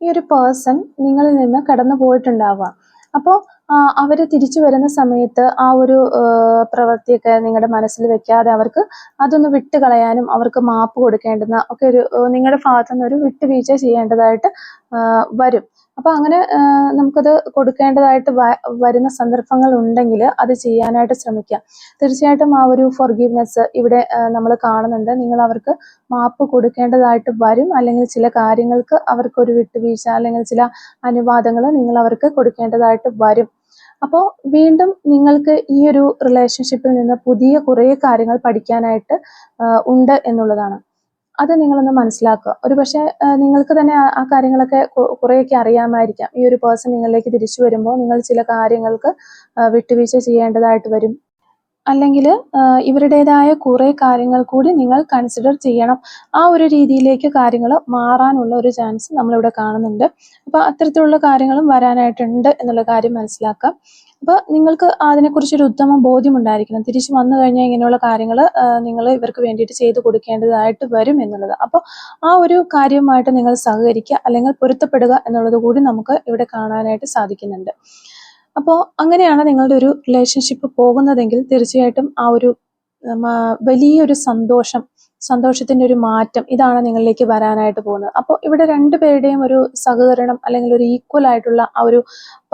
ഈ ഒരു പേഴ്സൺ നിങ്ങളിൽ നിന്ന് കടന്നു പോയിട്ടുണ്ടാവുക. അപ്പോൾ അവർ തിരിച്ചു വരുന്ന സമയത്ത് ആ ഒരു പ്രവൃത്തിയൊക്കെ നിങ്ങളുടെ മനസ്സിൽ വെക്കാതെ അവർക്ക് അതൊന്ന് വിട്ട് കളയാനും അവർക്ക് മാപ്പ് കൊടുക്കേണ്ടുന്ന ഒക്കെ ഒരു നിങ്ങളുടെ ഭാഗത്തു നിന്ന് ഒരു വിട്ടുവീഴ്ച ചെയ്യേണ്ടതായിട്ട് വരും. അപ്പോൾ അങ്ങനെ നമുക്കത് കൊടുക്കേണ്ടതായിട്ട് വരുന്ന സന്ദർഭങ്ങൾ ഉണ്ടെങ്കിൽ അത് ചെയ്യാനായിട്ട് ശ്രമിക്കുക. തീർച്ചയായിട്ടും ആ ഒരു ഫോർഗീവ്നെസ് ഇവിടെ നമ്മൾ കാണുന്നുണ്ട്. നിങ്ങൾ അവർക്ക് മാപ്പ് കൊടുക്കേണ്ടതായിട്ട് വരും, അല്ലെങ്കിൽ ചില കാര്യങ്ങൾക്ക് അവർക്കൊരു വിട്ടുവീഴ്ച അല്ലെങ്കിൽ ചില അനുവാദങ്ങൾ നിങ്ങൾ അവർക്ക് കൊടുക്കേണ്ടതായിട്ട് വരും. അപ്പോൾ വീണ്ടും നിങ്ങൾക്ക് ഈ ഒരു റിലേഷൻഷിപ്പിൽ നിന്ന് പുതിയ കുറേ കാര്യങ്ങൾ പഠിക്കാനായിട്ട് ഉണ്ട് എന്നുള്ളതാണ്. അത് നിങ്ങളൊന്ന് മനസ്സിലാക്കുക. ഒരു പക്ഷേ നിങ്ങൾക്ക് തന്നെ ആ കാര്യങ്ങളൊക്കെ കുറേയൊക്കെ അറിയാമായിരിക്കാം. ഈ ഒരു പേഴ്സൺ നിങ്ങളിലേക്ക് തിരിച്ചു വരുമ്പോൾ നിങ്ങൾ ചില കാര്യങ്ങൾക്ക് വിട്ടുവീഴ്ച ചെയ്യേണ്ടതായിട്ട് വരും. അല്ലെങ്കിൽ ഇവരുടേതായ കുറേ കാര്യങ്ങൾ കൂടി നിങ്ങൾ കൺസിഡർ ചെയ്യണം. ആ ഒരു രീതിയിലേക്ക് കാര്യങ്ങൾ മാറാനുള്ള ഒരു ചാൻസ് നമ്മളിവിടെ കാണുന്നുണ്ട്. അപ്പോൾ അത്തരത്തിലുള്ള കാര്യങ്ങളും വരാനായിട്ടുണ്ട് എന്നുള്ള കാര്യം മനസ്സിലാക്കാം. അപ്പോൾ നിങ്ങൾക്ക് അതിനെക്കുറിച്ചൊരു ഉത്തമ ബോധ്യം ഉണ്ടായിരിക്കണം. തിരിച്ചു വന്നു കഴിഞ്ഞാൽ ഇങ്ങനെയുള്ള കാര്യങ്ങൾ നിങ്ങൾ ഇവർക്ക് വേണ്ടിയിട്ട് ചെയ്തു കൊടുക്കേണ്ടതായിട്ട് വരും എന്നുള്ളത്. അപ്പോൾ ആ ഒരു കാര്യവുമായിട്ട് നിങ്ങൾ സഹകരിക്കുക അല്ലെങ്കിൽ പൊരുത്തപ്പെടുക എന്നുള്ളത് കൂടി നമുക്ക് ഇവിടെ കാണാനായിട്ട് സാധിക്കുന്നുണ്ട്. അപ്പോൾ അങ്ങനെയാണ് നിങ്ങളുടെ ഒരു റിലേഷൻഷിപ്പ് പോകുന്നതെങ്കിൽ തീർച്ചയായിട്ടും ആ ഒരു വലിയൊരു സന്തോഷത്തിന്റെ ഒരു മാറ്റം ഇതാണ് നിങ്ങളിലേക്ക് വരാനായിട്ട് പോകുന്നത്. അപ്പോൾ ഇവിടെ രണ്ടുപേരുടെയും ഒരു സഹകരണം അല്ലെങ്കിൽ ഒരു ഈക്വൽ ആയിട്ടുള്ള ആ ഒരു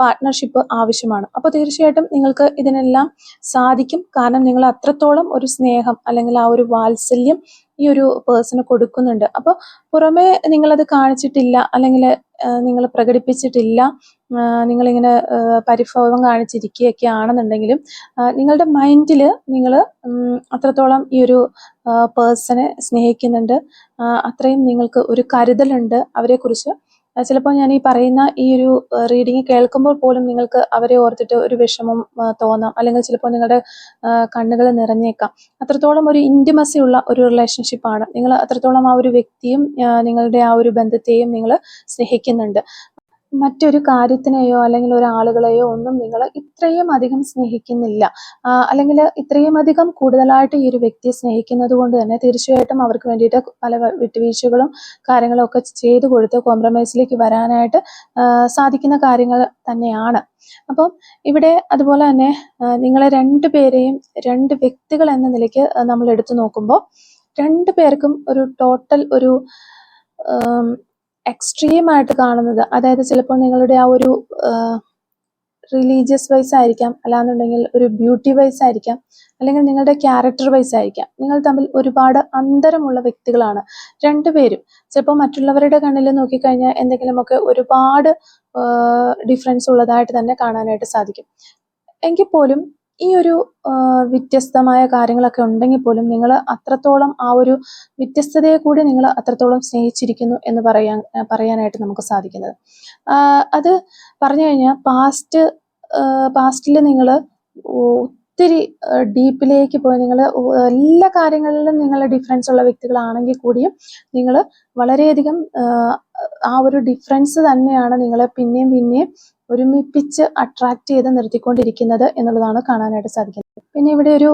പാർട്ട്ണർഷിപ്പ് ആവശ്യമാണ്. അപ്പോൾ തീർച്ചയായിട്ടും നിങ്ങൾക്ക് ഇതിനെല്ലാം സാധിക്കും. കാരണം നിങ്ങൾ അത്രത്തോളം ഒരു സ്നേഹം അല്ലെങ്കിൽ ആ ഒരു വാത്സല്യം ഈ ഒരു പേഴ്സണ് കൊടുക്കുന്നുണ്ട്. അപ്പോൾ പുറമേ നിങ്ങളത് കാണിച്ചിട്ടില്ല അല്ലെങ്കിൽ നിങ്ങൾ പ്രകടിപ്പിച്ചിട്ടില്ല, നിങ്ങളിങ്ങനെ പരിഭവം കാണിച്ചിരിക്കുകയൊക്കെ ആണെന്നുണ്ടെങ്കിലും നിങ്ങളുടെ മൈൻഡിൽ നിങ്ങൾ അത്രത്തോളം ഈ ഒരു പേഴ്സണെ സ്നേഹിക്കുന്നുണ്ട്. അത്രയും നിങ്ങൾക്ക് ഒരു കരുതലുണ്ട് അവരെക്കുറിച്ച്. ചിലപ്പോൾ ഞാൻ ഈ പറയുന്ന ഈ ഒരു റീഡിങ് കേൾക്കുമ്പോൾ പോലും നിങ്ങൾക്ക് അവരെ ഓർത്തിട്ട് ഒരു വിഷമം തോന്നാം, അല്ലെങ്കിൽ ചിലപ്പോൾ നിങ്ങളുടെ കണ്ണുകൾ നിറഞ്ഞേക്കാം. അത്രത്തോളം ഒരു ഇൻറ്റിമസി ഉള്ള ഒരു റിലേഷൻഷിപ്പാണ്. നിങ്ങൾ അത്രത്തോളം ആ ഒരു വ്യക്തിയും നിങ്ങളുടെ ആ ഒരു ബന്ധത്തെയും നിങ്ങൾ സ്നേഹിക്കുന്നുണ്ട്. മറ്റൊരു കാര്യത്തിനെയോ അല്ലെങ്കിൽ ഒരാളുകളെയോ ഒന്നും നിങ്ങൾ ഇത്രയും അധികം സ്നേഹിക്കുന്നില്ല, അല്ലെങ്കിൽ ഇത്രയും അധികം കൂടുതലായിട്ട് ഈ ഒരു വ്യക്തിയെ സ്നേഹിക്കുന്നത് കൊണ്ട് തന്നെ തീർച്ചയായിട്ടും അവർക്ക് വേണ്ടിയിട്ട് പല വിട്ടുവീഴ്ചകളും കാര്യങ്ങളും ഒക്കെ ചെയ്തു കൊടുത്ത് കോംപ്രമൈസിലേക്ക് വരാനായിട്ട് സാധിക്കുന്ന കാര്യങ്ങൾ തന്നെയാണ്. അപ്പം ഇവിടെ അതുപോലെ തന്നെ നിങ്ങളെ രണ്ടുപേരെയും രണ്ട് വ്യക്തികൾ എന്ന നിലയ്ക്ക് നമ്മൾ എടുത്തു നോക്കുമ്പോൾ രണ്ടുപേർക്കും ഒരു ടോട്ടൽ ഒരു എക്സ്ട്രീം ആയിട്ട് കാണുന്നത്, അതായത് ചിലപ്പോൾ നിങ്ങളുടെ ആ ഒരു റിലീജിയസ് വൈസ് ആയിരിക്കാം, അല്ലാന്നുണ്ടെങ്കിൽ ഒരു ബ്യൂട്ടി വൈസ് ആയിരിക്കാം, അല്ലെങ്കിൽ നിങ്ങളുടെ ക്യാരക്ടർ വൈസ് ആയിരിക്കാം. നിങ്ങൾ തമ്മിൽ ഒരുപാട് അന്തരമുള്ള വ്യക്തികളാണ് രണ്ടുപേരും. ചിലപ്പോൾ മറ്റുള്ളവരുടെ കണ്ണിൽ നോക്കിക്കഴിഞ്ഞാൽ എന്തെങ്കിലുമൊക്കെ ഒരുപാട് ഡിഫറൻസ് ഉള്ളതായിട്ട് തന്നെ കാണാനായിട്ട് സാധിക്കും. എങ്കിൽ പോലും ഈ ഒരു വ്യത്യസ്തമായ കാര്യങ്ങളൊക്കെ ഉണ്ടെങ്കിൽ പോലും നിങ്ങൾ അത്രത്തോളം ആ ഒരു വ്യത്യസ്തതയെ കൂടി നിങ്ങൾ അത്രത്തോളം സ്നേഹിച്ചിരിക്കുന്നു എന്ന് പറയാനായിട്ട് നമുക്ക് സാധിക്കുന്നത്. അത് പറഞ്ഞു കഴിഞ്ഞാൽ പാസ്റ്റിൽ നിങ്ങൾ ഒത്തിരി ഡീപ്പിലേക്ക് പോയി നിങ്ങൾ എല്ലാ കാര്യങ്ങളിലും നിങ്ങൾ ഡിഫറൻസ് ഉള്ള വ്യക്തികളാണെങ്കിൽ കൂടിയും നിങ്ങൾ വളരെയധികം ആ ഒരു ഡിഫറൻസ് തന്നെയാണ് നിങ്ങളെ പിന്നെയും പിന്നെയും ഒരുമിപ്പിച്ച് അട്രാക്ട് ചെയ്ത് നിർത്തിക്കൊണ്ടിരിക്കുന്നത് എന്നുള്ളതാണ് കാണാനായിട്ട് സാധിക്കുന്നത്. പിന്നെ ഇവിടെ ഒരു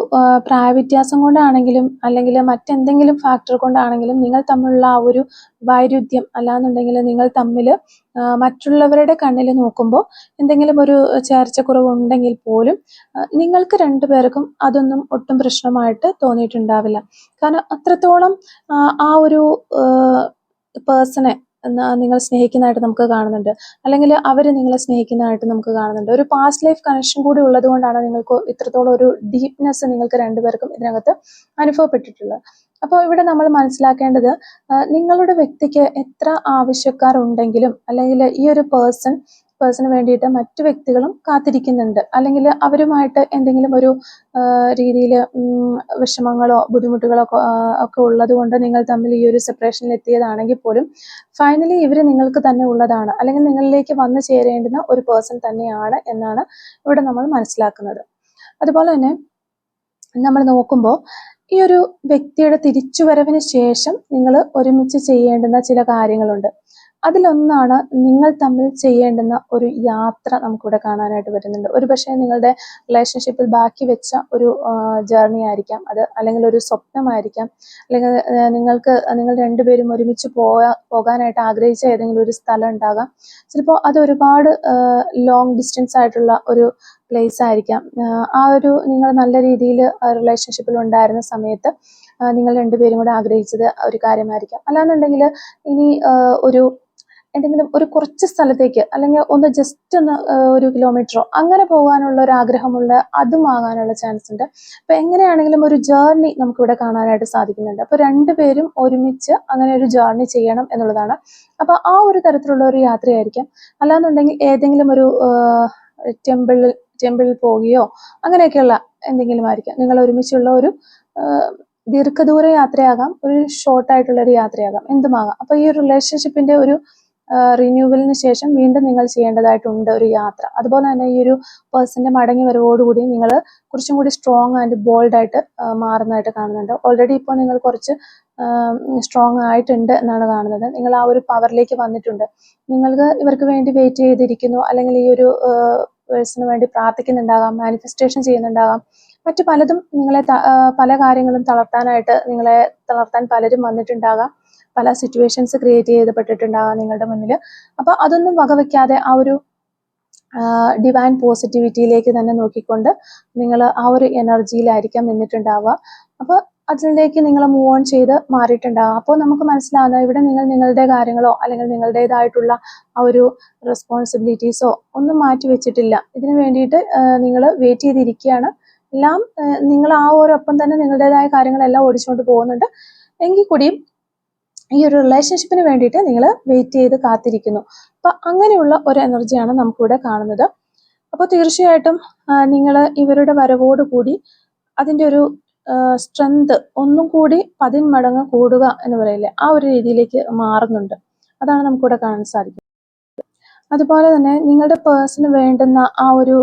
പ്രായവ്യത്യാസം കൊണ്ടാണെങ്കിലും അല്ലെങ്കിൽ മറ്റെന്തെങ്കിലും ഫാക്ടർ കൊണ്ടാണെങ്കിലും നിങ്ങൾ തമ്മിലുള്ള ആ ഒരു വൈരുദ്ധ്യം, അല്ലാന്നുണ്ടെങ്കിൽ നിങ്ങൾ തമ്മിൽ മറ്റുള്ളവരുടെ കണ്ണിൽ നോക്കുമ്പോൾ എന്തെങ്കിലും ഒരു ചേർച്ചക്കുറവുണ്ടെങ്കിൽ പോലും നിങ്ങൾക്ക് രണ്ടുപേർക്കും അതൊന്നും ഒട്ടും പ്രശ്നമായിട്ട് തോന്നിയിട്ടുണ്ടാവില്ല. കാരണം അത്രത്തോളം ആ ഒരു പേഴ്സണെ നിങ്ങൾ സ്നേഹിക്കുന്നതായിട്ട് നമുക്ക് കാണുന്നുണ്ട്, അല്ലെങ്കിൽ അവർ നിങ്ങളെ സ്നേഹിക്കുന്നതായിട്ട് നമുക്ക് കാണുന്നുണ്ട്. ഒരു പാസ്റ്റ് ലൈഫ് കണക്ഷൻ കൂടി ഉള്ളത് കൊണ്ടാണ് നിങ്ങൾക്ക് ഇത്രത്തോളം ഒരു ഡീപ്നെസ് നിങ്ങൾക്ക് രണ്ടുപേർക്കും ഇതിനകത്ത് അനുഭവപ്പെട്ടിട്ടുള്ളത്. അപ്പോൾ ഇവിടെ നമ്മൾ മനസ്സിലാക്കേണ്ടത്, നിങ്ങളുടെ വ്യക്തിക്ക് എത്ര ആവശ്യക്കാരുണ്ടെങ്കിലും അല്ലെങ്കിൽ ഈ ഒരു പേഴ്സണ് വേണ്ടിയിട്ട് മറ്റു വ്യക്തികളും കാത്തിരിക്കുന്നുണ്ട്, അല്ലെങ്കിൽ അവരുമായിട്ട് എന്തെങ്കിലും ഒരു രീതിയിൽ വിഷമങ്ങളോ ബുദ്ധിമുട്ടുകളോ ഒക്കെ ഉള്ളത് കൊണ്ട് നിങ്ങൾ തമ്മിൽ ഈ ഒരു സെപ്പറേഷനിൽ എത്തിയതാണെങ്കിൽ പോലും ഫൈനലി ഇവർ നിങ്ങൾക്ക് തന്നെ ഉള്ളതാണ്, അല്ലെങ്കിൽ നിങ്ങളിലേക്ക് വന്നു ചേരേണ്ടുന്ന ഒരു പേഴ്സൺ തന്നെയാണ് എന്നാണ് ഇവിടെ നമ്മൾ മനസ്സിലാക്കുന്നത്. അതുപോലെ തന്നെ നമ്മൾ നോക്കുമ്പോൾ ഈ ഒരു വ്യക്തിയുടെ തിരിച്ചുവരവിന് ശേഷം നിങ്ങൾ ഒരുമിച്ച് ചെയ്യേണ്ടുന്ന ചില കാര്യങ്ങളുണ്ട്. അതിലൊന്നാണ് നിങ്ങൾ തമ്മിൽ ചെയ്യേണ്ടുന്ന ഒരു യാത്ര നമുക്കിവിടെ കാണാനായിട്ട് വരുന്നുണ്ട്. ഒരുപക്ഷെ നിങ്ങളുടെ റിലേഷൻഷിപ്പിൽ ബാക്കി വെച്ച ഒരു ജേർണി ആയിരിക്കാം അത്, അല്ലെങ്കിൽ ഒരു സ്വപ്നമായിരിക്കാം, അല്ലെങ്കിൽ നിങ്ങൾ രണ്ടുപേരും ഒരുമിച്ച് പോകാനായിട്ട് ആഗ്രഹിച്ച ഏതെങ്കിലും ഒരു സ്ഥലം ഉണ്ടാകാം. ചിലപ്പോൾ അത് ഒരുപാട് ലോങ് ഡിസ്റ്റൻസ് ആയിട്ടുള്ള ഒരു പ്ലേസ് ആയിരിക്കാം. ആ ഒരു നിങ്ങൾ നല്ല രീതിയിൽ റിലേഷൻഷിപ്പിൽ ഉണ്ടായിരുന്ന സമയത്ത് നിങ്ങൾ രണ്ടുപേരും കൂടെ ആഗ്രഹിച്ചത് ഒരു കാര്യമായിരിക്കാം. അല്ലാന്നുണ്ടെങ്കിൽ ഇനി എന്തെങ്കിലും ഒരു കുറച്ച് സ്ഥലത്തേക്ക്, അല്ലെങ്കിൽ ഒന്ന് ജസ്റ്റ് ഒന്ന് 1 കിലോമീറ്ററോ അങ്ങനെ പോകാനുള്ള ഒരു ആഗ്രഹമുള്ള അതും ആകാനുള്ള ചാൻസ് ഉണ്ട്. അപ്പൊ എങ്ങനെയാണെങ്കിലും ഒരു ജേർണി നമുക്കിവിടെ കാണാനായിട്ട് സാധിക്കുന്നുണ്ട്. അപ്പൊ രണ്ടുപേരും ഒരുമിച്ച് അങ്ങനെ ഒരു ജേർണി ചെയ്യണം എന്നുള്ളതാണ്. അപ്പൊ ആ ഒരു തരത്തിലുള്ള ഒരു യാത്രയായിരിക്കാം. അല്ലാന്നുണ്ടെങ്കിൽ ഏതെങ്കിലും ഒരു ടെമ്പിളിൽ പോവുകയോ അങ്ങനെയൊക്കെയുള്ള എന്തെങ്കിലും ആയിരിക്കാം. നിങ്ങൾ ഒരുമിച്ചുള്ള ഒരു ദീർഘദൂര യാത്രയാകാം, ഒരു ഷോർട്ട് ആയിട്ടുള്ള ഒരു യാത്രയാകാം, എന്തുമാകാം. അപ്പൊ ഈ ഒരു റിലേഷൻഷിപ്പിന്റെ ഒരു റിന്യൂവലിന് ശേഷം വീണ്ടും നിങ്ങൾ ചെയ്യേണ്ടതായിട്ടുണ്ട് ഒരു യാത്ര. അതുപോലെ തന്നെ ഈ ഒരു പേഴ്സന്റെ മടങ്ങി വരവോടുകൂടി നിങ്ങൾ കുറച്ചും കൂടി സ്ട്രോങ് ആൻഡ് ബോൾഡ് ആയിട്ട് മാറുന്നതായിട്ട് കാണുന്നുണ്ട്. ഓൾറെഡി ഇപ്പോൾ നിങ്ങൾ കുറച്ച് സ്ട്രോങ് ആയിട്ടുണ്ട് എന്നാണ് കാണുന്നത്. നിങ്ങൾ ആ ഒരു പവറിലേക്ക് വന്നിട്ടുണ്ട്. നിങ്ങൾക്ക് ഇവർക്ക് വേണ്ടി വെയിറ്റ് ചെയ്തിരിക്കുന്നു, അല്ലെങ്കിൽ ഈ ഒരു പേഴ്സണിന് വേണ്ടി പ്രാർത്ഥിക്കുന്നുണ്ടാകാം, മാനിഫെസ്റ്റേഷൻ ചെയ്യുന്നുണ്ടാകാം, മറ്റു പലതും നിങ്ങളെ പല കാര്യങ്ങളും നിങ്ങളെ തളർത്താൻ പലരും വന്നിട്ടുണ്ടാകാം, പല സിറ്റുവേഷൻസ് ക്രിയേറ്റ് ചെയ്യപ്പെട്ടിട്ടുണ്ടാകാം നിങ്ങളുടെ മുന്നിൽ. അപ്പോൾ അതൊന്നും വകവെക്കാതെ ആ ഒരു ഡിവൈൻ പോസിറ്റിവിറ്റിയിലേക്ക് തന്നെ നോക്കിക്കൊണ്ട് നിങ്ങൾ ആ ഒരു എനർജിയിലായിരിക്കാം നിന്നിട്ടുണ്ടാവുക. അപ്പോൾ അതിലേക്ക് നിങ്ങൾ മൂവ് ഓൺ ചെയ്ത് മാറിയിട്ടുണ്ടാകും. അപ്പോൾ നമുക്ക് മനസ്സിലാകുന്നത് ഇവിടെ നിങ്ങൾ നിങ്ങളുടെ കാര്യങ്ങളോ അല്ലെങ്കിൽ നിങ്ങളുടേതായിട്ടുള്ള ആ ഒരു റെസ്പോൺസിബിലിറ്റീസോ ഒന്നും മാറ്റി വെച്ചിട്ടില്ല. ഇതിനു വേണ്ടിയിട്ട് നിങ്ങൾ വെയിറ്റ് ചെയ്തിരിക്കുകയാണ്. എല്ലാം നിങ്ങൾ ആ ഒരൊപ്പം തന്നെ നിങ്ങളുടേതായ കാര്യങ്ങളെല്ലാം ഓടിച്ചുകൊണ്ട് പോകുന്നുണ്ട്. എങ്കിൽ കൂടിയും ഈ ഒരു റിലേഷൻഷിപ്പിന് വേണ്ടിയിട്ട് നിങ്ങൾ വെയിറ്റ് ചെയ്ത് കാത്തിരിക്കുന്നു. അപ്പം അങ്ങനെയുള്ള ഒരു എനർജിയാണ് നമുക്കിവിടെ കാണുന്നത്. അപ്പോൾ തീർച്ചയായിട്ടും നിങ്ങൾ ഇവരുടെ വരവോടുകൂടി അതിൻ്റെ ഒരു സ്ട്രെങ്ത് ഒന്നും കൂടി 10 മടങ്ങ് കൂടുക എന്ന് പറയില്ലേ, ആ ഒരു രീതിയിലേക്ക് മാറുന്നുണ്ട്. അതാണ് നമുക്കിവിടെ കാണാൻ സാധിക്കുന്നത്. അതുപോലെ തന്നെ നിങ്ങളുടെ പേഴ്സണ് വേണ്ടുന്ന ആ ഒരു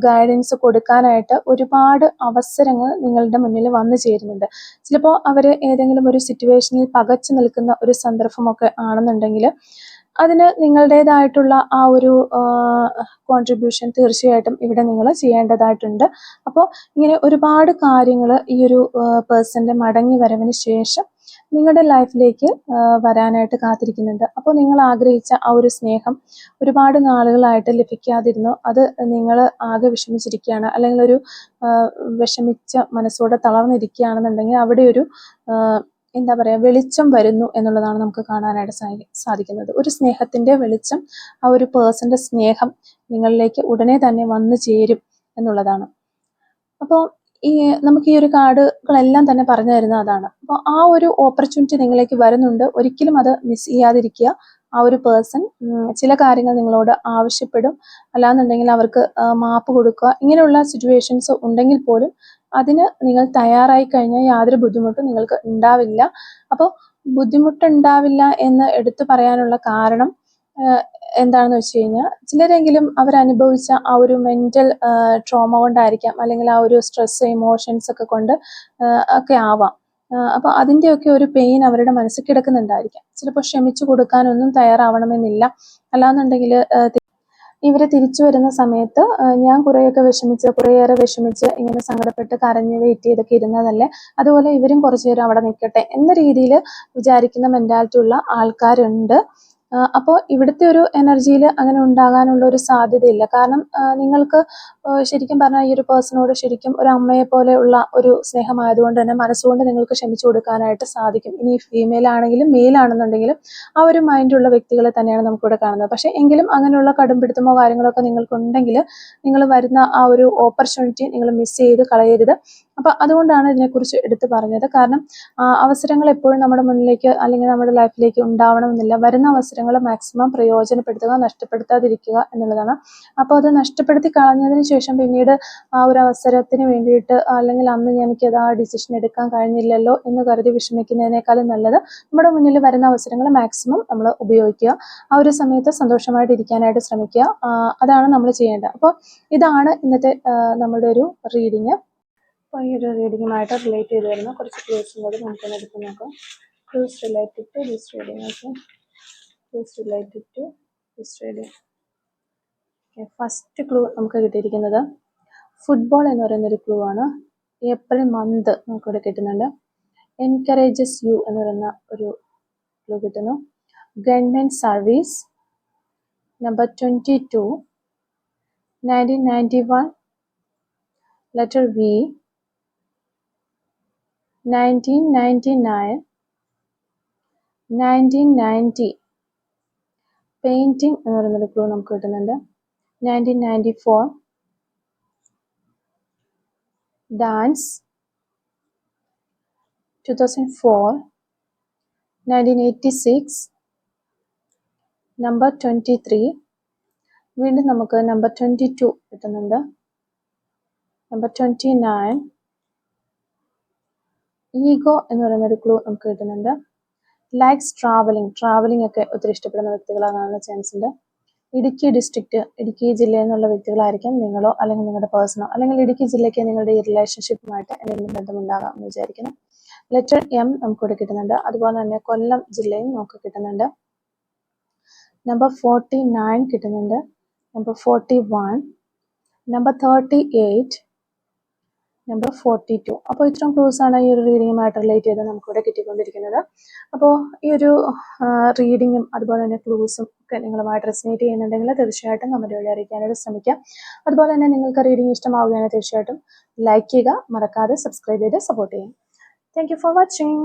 ഗൈഡൻസ് കൊടുക്കാനായിട്ട് ഒരുപാട് അവസരങ്ങൾ നിങ്ങളുടെ മുന്നിൽ വന്നു ചേരുന്നുണ്ട്. ചിലപ്പോൾ അവർ ഏതെങ്കിലും ഒരു സിറ്റുവേഷനിൽ പകച്ചു നിൽക്കുന്ന ഒരു സന്ദർഭമൊക്കെ ആണെന്നുണ്ടെങ്കിൽ അതിന് നിങ്ങളുടേതായിട്ടുള്ള ആ ഒരു കോൺട്രിബ്യൂഷൻ തീർച്ചയായിട്ടും ഇവിടെ നിങ്ങൾ ചെയ്യേണ്ടതായിട്ടുണ്ട്. അപ്പോൾ ഇങ്ങനെ ഒരുപാട് കാര്യങ്ങൾ ഈ ഒരു പേഴ്സൻ്റെ മടങ്ങി വരവിന് ശേഷം നിങ്ങളുടെ ലൈഫിലേക്ക് വരാനായിട്ട് കാത്തിരിക്കുന്നുണ്ട്. അപ്പോൾ നിങ്ങൾ ആഗ്രഹിച്ച ആ ഒരു സ്നേഹം ഒരുപാട് നാളുകളായിട്ട് ലഭിക്കാതിരുന്നു. അത് നിങ്ങൾ ആകെ വിഷമിച്ചിരിക്കുകയാണ്, അല്ലെങ്കിൽ ഒരു വിഷമിച്ച മനസ്സോടെ തളർന്നിരിക്കുകയാണെന്നുണ്ടെങ്കിൽ അവിടെ ഒരു എന്താ പറയുക, വെളിച്ചം വരുന്നു എന്നുള്ളതാണ് നമുക്ക് കാണാനായിട്ട് സാധിക്കുന്നത്. ഒരു സ്നേഹത്തിൻ്റെ വെളിച്ചം, ആ ഒരു പേഴ്സൻ്റെ സ്നേഹം നിങ്ങളിലേക്ക് ഉടനെ തന്നെ വന്നു ചേരും എന്നുള്ളതാണ്. അപ്പോൾ നമുക്ക് ഈ ഒരു കാർഡുകളെല്ലാം തന്നെ പറഞ്ഞു തരുന്ന അതാണ്. അപ്പോൾ ആ ഒരു ഓപ്പർച്യൂണിറ്റി നിങ്ങളിലേക്ക് വരുന്നുണ്ട്. ഒരിക്കലും അത് മിസ് ചെയ്യാതിരിക്കുക. ആ ഒരു പേഴ്സൺ ചില കാര്യങ്ങൾ നിങ്ങളോട് ആവശ്യപ്പെടും, അല്ലാന്നുണ്ടെങ്കിൽ അവർക്ക് മാപ്പ് കൊടുക്കുക. ഇങ്ങനെയുള്ള സിറ്റുവേഷൻസ് ഉണ്ടെങ്കിൽ പോലും അതിന് നിങ്ങൾ തയ്യാറായി കഴിഞ്ഞാൽ യാതൊരു ബുദ്ധിമുട്ടും നിങ്ങൾക്ക് ഉണ്ടാവില്ല. അപ്പോൾ ബുദ്ധിമുട്ടുണ്ടാവില്ല എന്ന് എടുത്തു പറയാനുള്ള കാരണം എന്താണെന്ന് വെച്ച് കഴിഞ്ഞാൽ, ചിലരെങ്കിലും അവരനുഭവിച്ച ആ ഒരു മെൻ്റൽ ട്രോമ കൊണ്ടായിരിക്കാം, അല്ലെങ്കിൽ ആ ഒരു സ്ട്രെസ് ഇമോഷൻസ് ഒക്കെ കൊണ്ട് ഒക്കെ ആവാം. അപ്പോൾ അതിൻ്റെയൊക്കെ ഒരു പെയിൻ അവരുടെ മനസ്സിൽ കിടക്കുന്നുണ്ടായിരിക്കാം. ചിലപ്പോൾ ക്ഷമിച്ചു കൊടുക്കാനൊന്നും തയ്യാറാവണമെന്നില്ല. അല്ലാന്നുണ്ടെങ്കിൽ ഇവർ തിരിച്ചു വരുന്ന സമയത്ത് ഞാൻ കുറേയേറെ വിഷമിച്ച് ഇങ്ങനെ സങ്കടപ്പെട്ട് കരഞ്ഞ് വെയിറ്റ് ചെയ്തൊക്കെ ഇരുന്നതല്ലേ, അതുപോലെ ഇവരും കുറച്ചു നേരം അവിടെ നിൽക്കട്ടെ എന്ന രീതിയിൽ വിചാരിക്കുന്ന മെൻറ്റാലിറ്റി ഉള്ള ആൾക്കാരുണ്ട്. അപ്പോൾ ഇവിടുത്തെ ഒരു എനർജിയിൽ അങ്ങനെ ഉണ്ടാകാനുള്ള ഒരു സാധ്യതയില്ല. കാരണം നിങ്ങൾക്ക് ശരിക്കും പറഞ്ഞാൽ ഈ ഒരു പേഴ്സണോട് ശരിക്കും ഒരു അമ്മയെ പോലെയുള്ള ഒരു സ്നേഹമായതുകൊണ്ട് തന്നെ മനസ്സുകൊണ്ട് നിങ്ങൾക്ക് ക്ഷമിച്ചു കൊടുക്കാനായിട്ട് സാധിക്കും. ഇനി ഫീമെയിൽ ആണെങ്കിലും മെയിൽ ആണെന്നുണ്ടെങ്കിലും ആ ഒരു മൈൻഡുള്ള വ്യക്തികളെ തന്നെയാണ് നമുക്കിവിടെ കാണുന്നത്. പക്ഷേ എങ്കിലും അങ്ങനെയുള്ള കടുംപിടുത്തമോ കാര്യങ്ങളൊക്കെ നിങ്ങൾക്കുണ്ടെങ്കിൽ നിങ്ങൾ വരുന്ന ആ ഒരു ഓപ്പർച്യൂണിറ്റി നിങ്ങൾ മിസ് ചെയ്ത് കളയരുത്. അപ്പം അതുകൊണ്ടാണ് ഇതിനെക്കുറിച്ച് എടുത്തു പറഞ്ഞത്. കാരണം അവസരങ്ങൾ എപ്പോഴും നമ്മുടെ മുന്നിലേക്ക് അല്ലെങ്കിൽ നമ്മുടെ ലൈഫിലേക്ക് ഉണ്ടാവണമെന്നില്ല. വരുന്ന അവസരങ്ങൾ മാക്സിമം പ്രയോജനപ്പെടുത്തുക, നഷ്ടപ്പെടുത്താതിരിക്കുക എന്നുള്ളതാണ്. അപ്പോൾ അത് നഷ്ടപ്പെടുത്തി കളഞ്ഞതിന് ശേഷം പിന്നീട് ആ ഒരു അവസരത്തിന് വേണ്ടിയിട്ട്, അല്ലെങ്കിൽ അന്ന് എനിക്കത് ആ ഡിസിഷൻ എടുക്കാൻ കഴിഞ്ഞില്ലല്ലോ എന്ന് കരുതി വിഷമിക്കുന്നതിനേക്കാളും നല്ലത് നമ്മുടെ മുന്നിൽ വരുന്ന അവസരങ്ങൾ മാക്സിമം നമ്മൾ ഉപയോഗിക്കുക. ആ ഒരു സമയത്ത് സന്തോഷമായിട്ട് ഇരിക്കാനായിട്ട് ശ്രമിക്കുക. അതാണ് നമ്മൾ ചെയ്യേണ്ടത്. അപ്പോൾ ഇതാണ് ഇന്നത്തെ നമ്മുടെ ഒരു റീഡിങ്. അപ്പോൾ ഈ ഒരു റീഡിങ്ങുമായിട്ട് റിലേറ്റ് ചെയ്ത് വരുന്ന കുറച്ച് ക്ലൂസും കൂടി നമുക്കൊന്ന് എടുത്ത് നോക്കാം. Clues related to this reading. Okay, clues related to this reading. First clue നമുക്ക് കിട്ടിയിരിക്കുന്നത് ഫുട്ബോൾ എന്ന് പറയുന്നൊരു ക്ലൂ ആണ്. ഏപ്രിൽ മന്ത് നമുക്കിവിടെ കിട്ടുന്നുണ്ട്. എൻകറേജസ് യു എന്ന് പറയുന്ന ഒരു ക്ലൂ കിട്ടുന്നു. Government service, number 22, 1991, letter V, 1999, 1990, painting എന്ന് പറയുന്നൊരു ക്ലൂ നമുക്ക് കിട്ടുന്നുണ്ട്. 1994, ഡാൻസ്, 2004, 1986, നമ്പർ 23, വീണ്ടും നമുക്ക് നമ്പർ 22 കിട്ടുന്നുണ്ട്. നമ്പർ 29, ഈഗോ എന്ന് പറയുന്നൊരു ക്ലൂ നമുക്ക് കിട്ടുന്നുണ്ട്. ലൈക്സ് ട്രാവലിംഗ് ഒക്കെ ഒത്തിരി ഇഷ്ടപ്പെടുന്ന വ്യക്തികളാകാനുള്ള ചാൻസ് ഉണ്ട്. ഇടുക്കി ഡിസ്ട്രിക്റ്റ്, ഇടുക്കി ജില്ലയിൽ നിന്നുള്ള വ്യക്തികളായിരിക്കും നിങ്ങളോ അല്ലെങ്കിൽ നിങ്ങളുടെ പേഴ്സണോ, അല്ലെങ്കിൽ ഇടുക്കി ജില്ലയ്ക്ക് നിങ്ങളുടെ ഈ റിലേഷൻഷിപ്പുമായിട്ട് എന്തെങ്കിലും ബന്ധമുണ്ടാകാം എന്ന് വിചാരിക്കുന്നു. ലെറ്റർ എം നമുക്കിവിടെ കിട്ടുന്നുണ്ട്. അതുപോലെ തന്നെ കൊല്ലം ജില്ലയും നമുക്ക് കിട്ടുന്നുണ്ട്. നമ്പർ 49 കിട്ടുന്നുണ്ട്. Number 41, number 38, number 42. അപ്പോൾ ഇത്രയും ക്ലൂസ് ആണ് ഈ ഒരു റീഡിങ്ങുമായിട്ട് റിലേറ്റ് ചെയ്ത് നമുക്കിവിടെ കിട്ടിക്കൊണ്ടിരിക്കുന്നത്. അപ്പോൾ ഈ ഒരു റീഡിങ്ങും അതുപോലെ തന്നെ ക്ലൂസും ഒക്കെ നിങ്ങളുമായിട്ട് റെസനേറ്റ് ചെയ്യുന്നുണ്ടെങ്കിൽ തീർച്ചയായിട്ടും കമൻറ്റ് വഴി അറിയിക്കാനായിട്ട് ശ്രമിക്കാം. അതുപോലെ തന്നെ നിങ്ങൾക്ക് റീഡിംഗ് ഇഷ്ടമാവുകയാണെങ്കിൽ തീർച്ചയായിട്ടും ലൈക്ക് ചെയ്യുക, മറക്കാതെ സബ്സ്ക്രൈബ് ചെയ്ത് സപ്പോർട്ട് ചെയ്യാം. Thank you for watching.